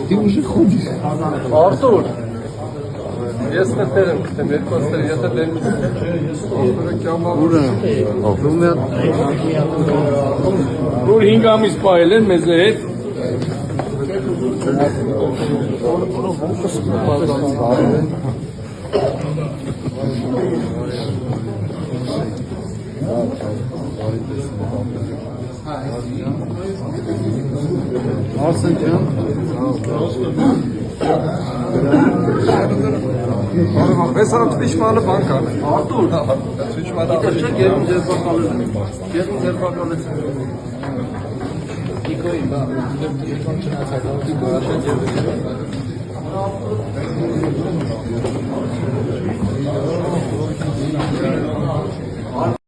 Ты уже ходишь. Артур, если ты мне просто я то день. Ուր 5 ամիս պահել են մեզ հետ։ Arsen can. Mēs varam Twitch-māla bankā. Արտուր, Twitch-māla. դեռ չէ գերում ձեր բակալը։ Գերում ձեր բակալը։ Իգոյի, բա, դեպի չնացած, դեպի գոհաշեն ձեր։